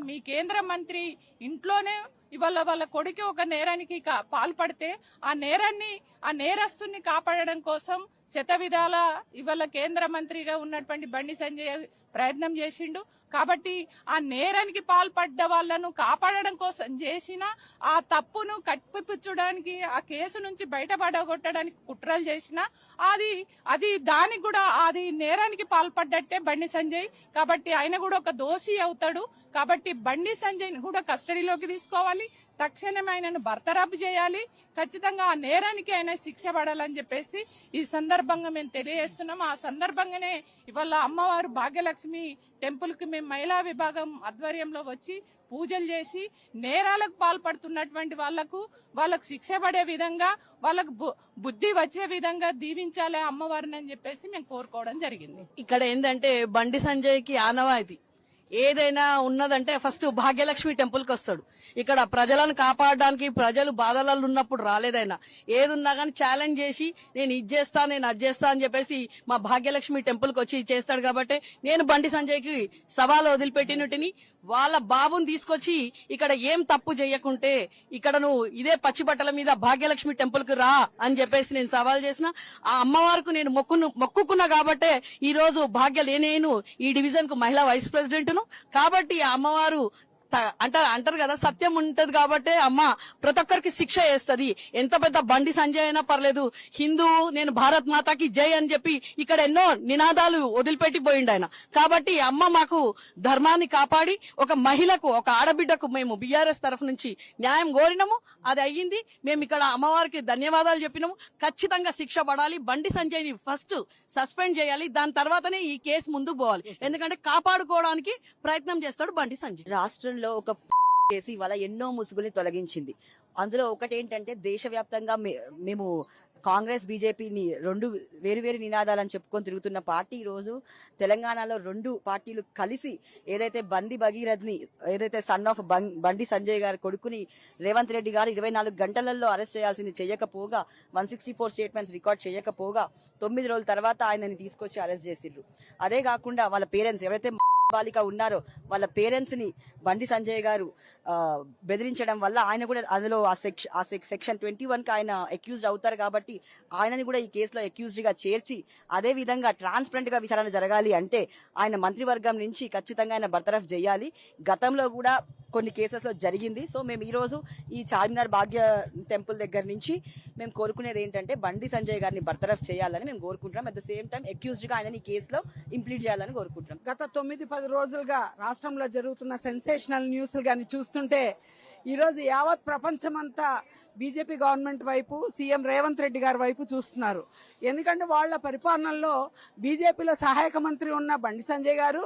మీ కేంద్ర మంత్రి ఇంట్లోనే ఇవాళ వాళ్ళ కొడుకు ఒక నేరానికి పాల్పడితే ఆ నేరస్తుని కాపాడడం కోసం శతవిధాల ఇవాళ కేంద్ర మంత్రిగా ఉన్నటువంటి బండి సంజయ్ ప్రయత్నం చేసిండు. కాబట్టి ఆ నేరానికి పాల్పడ్డ వాళ్లను కాపాడడం కోసం చేసిన ఆ తప్పును కప్పిపుచ్చడానికి, ఆ కేసు నుంచి బయటపడగొట్టడానికి కుట్రలు చేసిన అది దానికి కూడా అది నేరానికి పాల్పడ్డట్టే బండి సంజయ్. కాబట్టి ఆయన కూడా ఒక దోషి అవుతాడు. కాబట్టి బండి సంజయ్ కూడా కస్టడీలోకి తీసుకోవాలి, తక్షణమే ఆయనను బర్తరఫ్ చేయాలి, ఖచ్చితంగా ఆ నేరానికి ఆయన శిక్ష పడాలని చెప్పేసి ఈ సందర్భంగా మేము తెలియజేస్తున్నాం. ఆ సందర్భంగానే ఇవాళ అమ్మవారు భాగ్యలక్ష్మి టెంపుల్ కి మేము మహిళా విభాగం ఆధ్వర్యంలో వచ్చి పూజలు చేసి నేరాలకు పాల్పడుతున్నటువంటి వాళ్ళకు శిక్ష పడే విధంగా, వాళ్ళకు బుద్ధి వచ్చే విధంగా దీవించాలి అమ్మవారిని అని చెప్పేసి మేము కోరుకోవడం జరిగింది. ఇక్కడ ఏంటంటే బండి సంజయ్ కి ఆనవాయితీ ఏదైనా ఉన్నదంటే ఫస్ట్ భాగ్యలక్ష్మి టెంపుల్ కి వస్తాడు. ఇక్కడ ప్రజలను కాపాడడానికి, ప్రజలు బాధలలో ఉన్నప్పుడు రాలేదైనా. ఏదున్నా కానీ ఛాలెంజ్ చేసి నేను ఇది చేస్తా, నేను అది చేస్తా అని చెప్పేసి మా భాగ్యలక్ష్మి టెంపుల్ కి వచ్చి చేస్తాడు. కాబట్టి నేను బండి సంజయ్ కి సవాలు వదిలిపెట్టినట్టుని వాళ్ళ బాబుని తీసుకొచ్చి ఇక్కడ ఏం తప్పు చేయకుంటే ఇక్కడ నువ్వు ఇదే పచ్చి బట్టల మీద భాగ్యలక్ష్మి టెంపుల్ కు రా అని చెప్పేసి నేను సవాల్ చేసిన. ఆ అమ్మవారికి నేను మొక్కుకున్నా కాబట్టే ఈ రోజు నేను ఈ డివిజన్ కు మహిళా వైస్ ప్రెసిడెంట్ ను. కాబట్టి ఆ అమ్మవారు అంటారు కదా, సత్యం ఉంటది కాబట్టి అమ్మ ప్రతి ఒక్కరికి శిక్ష వేస్తుంది. ఎంత పెద్ద బండి సంజయ్ అయినా పర్లేదు, హిందూ నేను భారత్ మాతాకి జై అని చెప్పి ఇక్కడ ఎన్నో నినాదాలు వదిలిపెట్టి పోయిండు ఆయన. కాబట్టి అమ్మ మాకు ధర్మాన్ని కాపాడి ఒక మహిళకు, ఒక ఆడబిడ్డకు మేము బీఆర్ఎస్ తరఫు నుంచి న్యాయం కోరినాము. అది అయ్యింది. మేము ఇక్కడ అమ్మవారికి ధన్యవాదాలు చెప్పినాము. ఖచ్చితంగా శిక్ష పడాలి. బండి సంజయ్ ని ఫస్ట్ సస్పెండ్ చేయాలి, దాని తర్వాతనే ఈ కేసు ముందుకు పోవాలి. ఎందుకంటే కాపాడుకోవడానికి ప్రయత్నం చేస్తాడు బండి సంజయ్. రాష్ట్రంలో ఒక కేసు ఇవాళ ఎన్నో ముసుగుల్ని తొలగించింది. అందులో ఒకటేంటంటే దేశవ్యాప్తంగా మేము కాంగ్రెస్ బీజేపీని రెండు వేరు నినాదాలని చెప్పుకొని తిరుగుతున్న పార్టీ ఈ రోజు తెలంగాణలో రెండు పార్టీలు కలిసి ఏదైతే బండి భగీరథ్ని, ఏదైతే సన్ ఆఫ్ బండి సంజయ్ గారి కొడుకుని రేవంత్ రెడ్డి గారు 24 గంటలలో అరెస్ట్ చేయాల్సింది చేయకపోగా, 164 స్టేట్మెంట్స్ రికార్డ్ చేయకపోగా 9 రోజుల తర్వాత ఆయనని తీసుకొచ్చి అరెస్ట్ చేసిండ్రు. అదే కాకుండా వాళ్ళ పేరెంట్స్ ఎవరైతే బాలిక ఉన్నారో వాళ్ళ పేరెంట్స్ ని బండి సంజయ్ గారు బెదిరించడం వల్ల ఆయన కూడా అందులో ఆ సెక్షన్ 21 కి ఆయన అక్యూజ్డ్ అవుతారు. కాబట్టి ఆయనని కూడా ఈ కేసులో అక్యూజ్డ్ గా చేర్చి అదే విధంగా ట్రాన్స్పరెంట్ గా విచారణ జరగాలి అంటే ఆయన మంత్రివర్గం నుంచి ఖచ్చితంగా ఆయన బర్తరఫ్ చేయాలి. గతంలో కూడా కొన్ని కేసెస్ లో జరిగింది. సో మేము ఈ రోజు ఈ చార్మినార్ భాగ్య టెంపుల్ దగ్గర నుంచి మేము కోరుకునేది ఏంటంటే బండి సంజయ్ గారిని బర్తరఫ్ చేయాలని మేము కోరుకుంటున్నాం. At the same time accused గా ఆయన ఈ కేసులో ఇంప్లీట్ చేయాలని కోరుకుంటున్నాం. గత 9-10 రోజులుగా రాష్ట్రంలో జరుగుతున్న సెన్సేషనల్ న్యూస్లు గాని చూస్తుంటే ఈ రోజు యావత్ ప్రపంచమంతా బీజేపీ గవర్నమెంట్ వైపు, సీఎం రేవంత్ రెడ్డి గారి వైపు చూస్తున్నారు. ఎందుకంటే వాళ్ల పరిపాలనలో బీజేపీలో సహాయక మంత్రి ఉన్న బండి సంజయ్ గారు,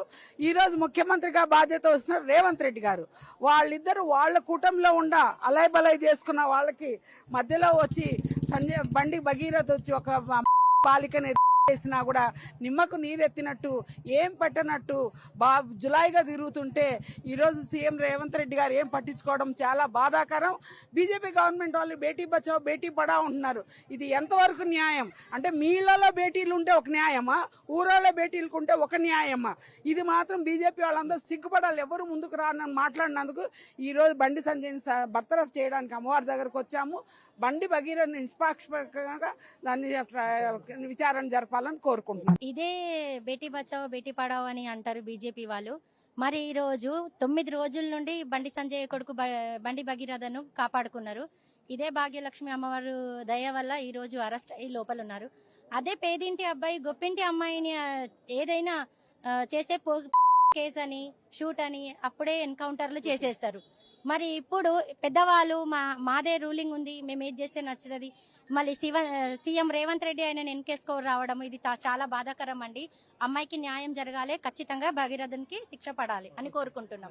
ఈ రోజు ముఖ్యమంత్రిగా బాధ్యత వస్తున్న రేవంత్ రెడ్డి గారు, వాళ్ళిద్దరు వాళ్ళ కూటమిలో అలై బలై చేసుకున్న వాళ్ళకి మధ్యలో వచ్చి బండి భగీరథ్ వచ్చి ఒక బాలికని చేసినా కూడా నిమ్మకు నీరెత్తినట్టు, ఏం పెట్టనట్టు జులాయిగా తిరుగుతుంటే ఈరోజు సీఎం రేవంత్ రెడ్డి గారు ఏం పట్టించుకోవడం చాలా బాధాకరం. బీజేపీ గవర్నమెంట్ వాళ్ళు బేటీ బచావ్ బేటీ పడావ్ అంటున్నారు. ఇది ఎంతవరకు న్యాయం? అంటే మీళ్లలో బేటీలు ఉంటే ఒక న్యాయమా, ఊరోళ్ళ బేటీలకు ఉంటే ఒక న్యాయమా? ఇది మాత్రం బీజేపీ వాళ్ళందరూ సిగ్గుపడాలి. ఎవరు ముందుకు రానని మాట్లాడినందుకు ఈ రోజు బండి సంజయ్ని బర్తరఫ్ చేయడానికి అమ్మవారి దగ్గరకు వచ్చాము. బండి భగీరథ్ నిష్పాక్షికంగా దాన్ని విచారణ జరపాలని కోరుకుంటున్నాం. ఇదే బేటీ బచావో బేటీ పడావో అని అంటారు బీజేపీ వాళ్ళు. మరి ఈ రోజు 9 రోజుల నుండి బండి సంజయ్ కొడుకు బండి భగీరథను కాపాడుకున్నారు. ఇదే భాగ్యలక్ష్మి అమ్మవారు దయ వల్ల ఈ రోజు అరెస్ట్ అయ్యి లోపల ఉన్నారు. అదే పేదింటి అబ్బాయి గొప్పింటి అమ్మాయిని ఏదైనా చేసే కేసు అని, షూట్ అని అప్పుడే ఎన్కౌంటర్లు చేసేస్తారు. మరి ఇప్పుడు పెద్దవాళ్ళు మాదే రూలింగ్ ఉంది, మేము ఏది చేస్తే నచ్చుతుంది, మళ్ళీ సీఎం రేవంత్ రెడ్డి ఆయన ఎన్కేసుకో రావడం ఇది చాలా బాధాకరం అండి. అమ్మాయికి న్యాయం జరగాలి, ఖచ్చితంగా భగీరథునికి శిక్ష పడాలి అని కోరుకుంటున్నాం.